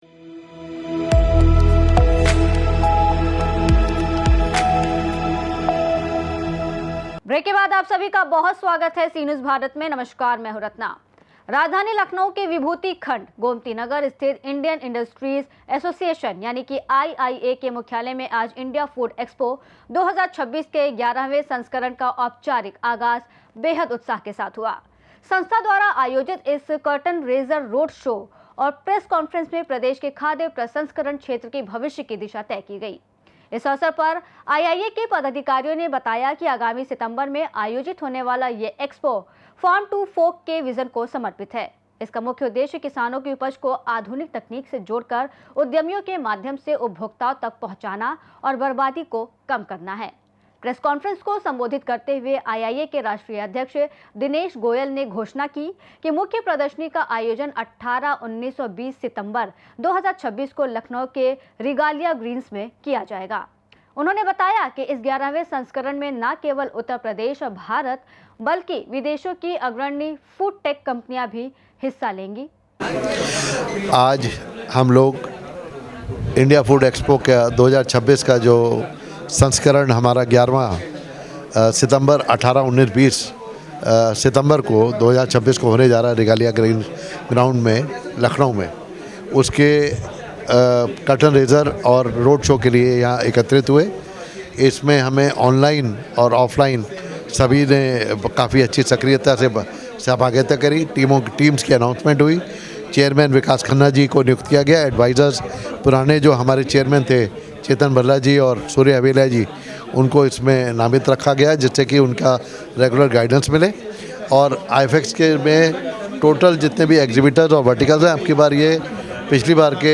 Break के बाद आप सभी का बहुत स्वागत है सी न्यूज़ भारत में। नमस्कार, मैं हूं रत्ना। राजधानी लखनऊ के विभूति खंड गोमती नगर स्थित इंडियन इंडस्ट्रीज एसोसिएशन यानी कि आईआईए के मुख्यालय में आज इंडिया फूड एक्सपो 2026 के 11वें संस्करण का औपचारिक आगाज बेहद उत्साह के साथ हुआ। संस्था द्वारा आयोजित इस कर्टन रेजर रोड शो और प्रेस कॉन्फ्रेंस में प्रदेश के खाद्य प्रसंस्करण क्षेत्र के भविष्य की दिशा तय की गई। इस अवसर पर आईआईए के पदाधिकारियों ने बताया कि आगामी सितंबर में आयोजित होने वाला ये एक्सपो फार्म टू फोक के विजन को समर्पित है। इसका मुख्य उद्देश्य किसानों की उपज को आधुनिक तकनीक से जोड़कर उद्यमियों के माध्यम से उपभोक्ताओं तक पहुंचाना और बर्बादी को कम करना है। प्रेस कॉन्फ्रेंस को संबोधित करते हुए आईआईए के राष्ट्रीय अध्यक्ष दिनेश गोयल ने घोषणा की कि मुख्य प्रदर्शनी का आयोजन 18, 19 और 20 सितंबर 2026 को लखनऊ के रिगालिया ग्रीन्स में किया जाएगा। उन्होंने बताया कि इस 11वें संस्करण में न केवल उत्तर प्रदेश और भारत बल्कि विदेशों की अग्रणी फूड टेक कंपनियां भी हिस्सा लेंगी। आज हम लोग इंडिया फूड एक्सपो का 2026 का जो संस्करण हमारा 11वां सितंबर 18, 19, 20 सितंबर को 2026 को होने जा रहा है रिगालिया ग्रीन ग्राउंड में लखनऊ में, उसके कर्टन रेजर और रोड शो के लिए यहाँ एकत्रित हुए। इसमें हमें ऑनलाइन और ऑफलाइन सभी ने काफ़ी अच्छी सक्रियता से सहभागिता करी। टीम्स की अनाउंसमेंट हुई। चेयरमैन विकास खन्ना जी को नियुक्त किया गया। एडवाइज़र्स पुराने जो हमारे चेयरमैन थे चेतन भल्ला जी और सूर्य अवेला जी, उनको इसमें नामित रखा गया जिससे कि उनका रेगुलर गाइडेंस मिले। और आईफेक्स के में टोटल जितने भी एग्जीबिटर्स और वर्टिकल्स हैं, आपकी बार ये पिछली बार के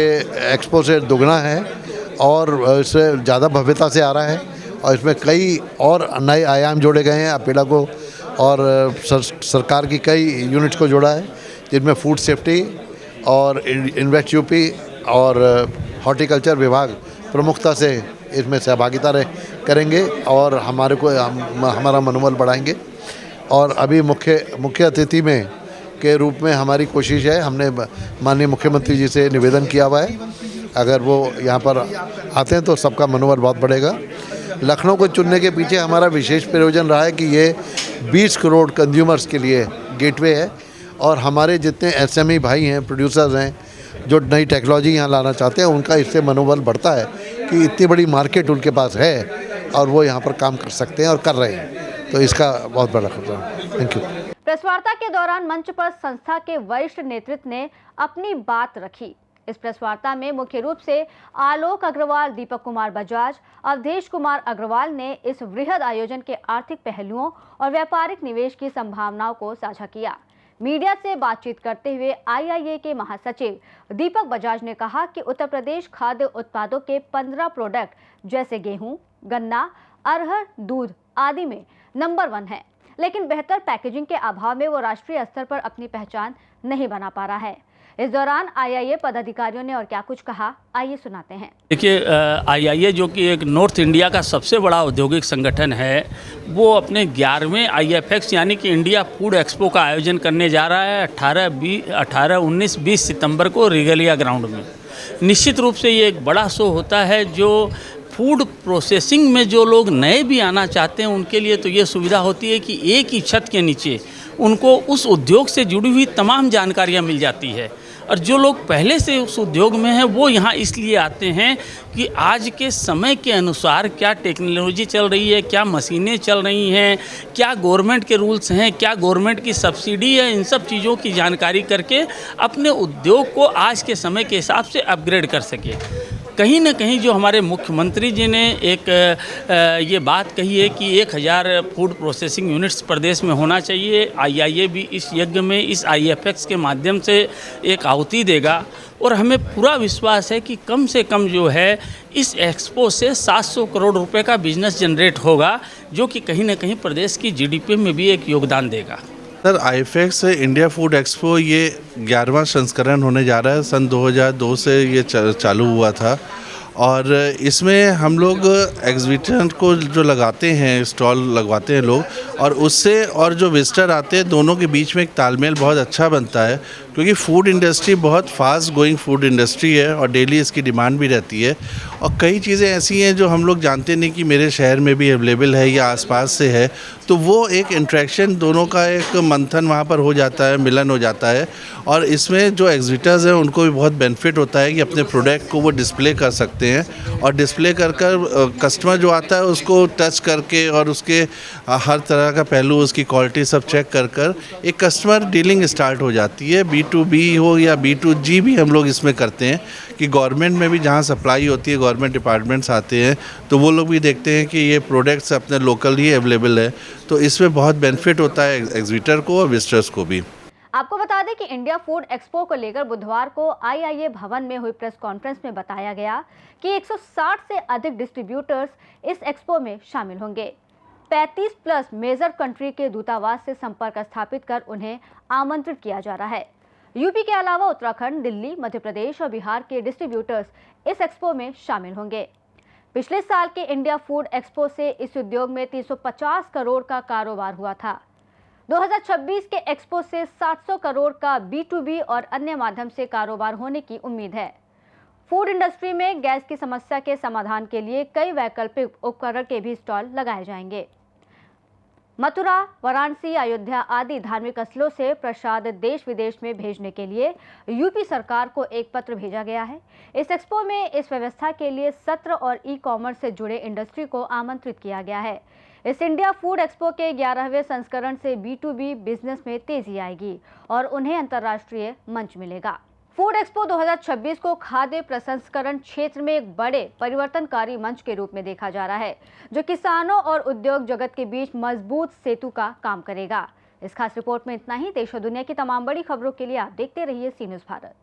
एक्सपो से दुगना है और इससे ज़्यादा भव्यता से आ रहा है। और इसमें कई और नए आयाम जोड़े गए हैं। अपेला को और सरकार की कई यूनिट्स को जोड़ा है, जिनमें फूड सेफ्टी और इन्वेस्ट यूपी और हॉर्टिकल्चर विभाग प्रमुखता से इसमें सहभागिता करेंगे और हमारा मनोबल बढ़ाएंगे। और अभी मुख्य अतिथि में के रूप में हमारी कोशिश है, हमने माननीय मुख्यमंत्री जी से निवेदन किया हुआ है, अगर वो यहाँ पर आते हैं तो सबका मनोबल बहुत बढ़ेगा। लखनऊ को चुनने के पीछे हमारा विशेष प्रयोजन रहा है कि ये 20 करोड़ कंज्यूमर्स के लिए गेटवे है और हमारे जितने एसएमई भाई हैं, प्रोड्यूसर्स हैं, जो नई टेक्नोलॉजी यहाँ लाना चाहते हैं, उनका इससे मनोबल बढ़ता है कि इतनी बड़ी मार्केट उनके पास है और वो यहाँ पर काम कर सकते हैं और कर रहे हैं। तो इसका बहुत बड़ा खतरा है। Thank you. प्रेस वार्ता के दौरान मंच पर संस्था के वरिष्ठ नेतृत्व ने अपनी बात रखी। इस प्रेस वार्ता में मुख्य रूप से आलोक अग्रवाल, दीपक कुमार बजाज, अवधेश कुमार अग्रवाल ने इस वृहद आयोजन के आर्थिक पहलुओं और व्यापारिक निवेश की संभावनाओं को साझा किया। मीडिया से बातचीत करते हुए आईआईए के महासचिव दीपक बजाज ने कहा कि उत्तर प्रदेश खाद्य उत्पादों के 15 प्रोडक्ट जैसे गेहूं, गन्ना, अरहर, दूध आदि में नंबर 1 है, लेकिन बेहतर पैकेजिंग के अभाव में वो राष्ट्रीय स्तर पर अपनी पहचान नहीं बना पा रहा है। इस दौरान आईआईए पदाधिकारियों ने और क्या कुछ कहा, आइए सुनाते हैं। देखिए, आईआईए जो कि एक नॉर्थ इंडिया का सबसे बड़ा औद्योगिक संगठन है, वो अपने 11वें आईएफएक्स यानी कि इंडिया फूड एक्सपो का आयोजन करने जा रहा है 18, 19, 20 सितंबर को रिगलिया ग्राउंड में। निश्चित रूप से ये एक बड़ा शो होता है जो फूड प्रोसेसिंग में जो लोग नए भी आना चाहते हैं उनके लिए तो ये सुविधा होती है कि एक ही छत के नीचे उनको उस उद्योग से जुड़ी हुई तमाम जानकारियाँ मिल जाती है। और जो लोग पहले से उस उद्योग में हैं वो यहाँ इसलिए आते हैं कि आज के समय के अनुसार क्या टेक्नोलॉजी चल रही है, क्या मशीनें चल रही हैं, क्या गवर्नमेंट के रूल्स हैं, क्या गवर्नमेंट की सब्सिडी है, इन सब चीज़ों की जानकारी करके अपने उद्योग को आज के समय के हिसाब से अपग्रेड कर सके। कहीं ना कहीं जो हमारे मुख्यमंत्री जी ने एक ये बात कही है कि 1000 फूड प्रोसेसिंग यूनिट्स प्रदेश में होना चाहिए। आईआईए भी इस यज्ञ में इस आईएफएक्स के माध्यम से एक आहुति देगा और हमें पूरा विश्वास है कि कम से कम जो है इस एक्सपो से 700 करोड़ रुपए का बिजनेस जनरेट होगा, जो कि कहीं ना कहीं प्रदेश की जीडीपी में भी एक योगदान देगा। Sir, AIFACS India food expo ये 11वां संस्करण होने जा रहा है। सन 2002 से ये चालू हुआ था और इसमें हम लोग एग्जिबिशन को जो लगाते हैं, स्टॉल लगवाते हैं लोग, और उससे और जो विजिटर आते हैं दोनों के बीच में एक तालमेल बहुत अच्छा बनता है, क्योंकि फूड इंडस्ट्री बहुत फास्ट गोइंग फूड इंडस्ट्री है और डेली इसकी डिमांड भी रहती है। और कई चीज़ें ऐसी हैं जो हम लोग जानते नहीं कि मेरे शहर में भी अवेलेबल है या आसपास से है, तो वो एक इंट्रैक्शन दोनों का एक मंथन वहाँ पर हो जाता है, मिलन हो जाता है। और इसमें जो एग्जिबिटर्स हैं उनको भी बहुत बेनिफिट होता है कि अपने प्रोडक्ट को वो डिस्प्ले कर सकते हैं और डिस्प्ले कर कस्टमर जो आता है उसको टच करके और उसके हर तरह का पहलू, उसकी क्वालिटी सब चेक कर एक कस्टमर डीलिंग स्टार्ट हो जाती है। B2B हो या B2G भी हम लोग इसमें करते हैं कि गवर्नमेंट में भी जहाँ सप्लाई होती है, गवर्नमेंट डिपार्टमेंट्स आते हैं तो वो लोग भी देखते हैं कि ये प्रोडक्ट्स अपने लोकल ही अवेलेबल है, तो इसमें बहुत बेनिफिट होता है एग्जिबिटर को और विजिटर्स को भी। आपको बता दें कि इंडिया फूड एक्सपो को लेकर बुधवार को IIA भवन में हुई प्रेस कॉन्फ्रेंस में बताया गया कि 160 से अधिक डिस्ट्रीब्यूटर्स इस एक्सपो में शामिल होंगे। 35 प्लस मेजर कंट्री के दूतावास से संपर्क स्थापित कर उन्हें आमंत्रित किया जा रहा है। यूपी के अलावा उत्तराखंड, दिल्ली, मध्य प्रदेश और बिहार के डिस्ट्रीब्यूटर्स इस एक्सपो में शामिल होंगे। पिछले साल के इंडिया फूड एक्सपो से इस उद्योग में 350 करोड़ का कारोबार हुआ था। 2026 के एक्सपो से 700 करोड़ का B2B और अन्य माध्यम से कारोबार होने की उम्मीद है। फूड इंडस्ट्री में गैस की समस्या के समाधान के लिए कई वैकल्पिक उपकरण के भी स्टॉल लगाए जाएंगे। मथुरा, वाराणसी, अयोध्या आदि धार्मिक स्थलों से प्रसाद देश विदेश में भेजने के लिए यूपी सरकार को एक पत्र भेजा गया है। इस एक्सपो में इस व्यवस्था के लिए सत्र और ई-कॉमर्स से जुड़े इंडस्ट्री को आमंत्रित किया गया है। इस इंडिया फूड एक्सपो के 11वें संस्करण से B2B बिजनेस में तेजी आएगी और उन्हें अंतर्राष्ट्रीय मंच मिलेगा। फूड एक्सपो 2026 को खाद्य प्रसंस्करण क्षेत्र में एक बड़े परिवर्तनकारी मंच के रूप में देखा जा रहा है, जो किसानों और उद्योग जगत के बीच मजबूत सेतु का काम करेगा। इस खास रिपोर्ट में इतना ही। देश और दुनिया की तमाम बड़ी खबरों के लिए आप देखते रहिए सी न्यूज़ भारत।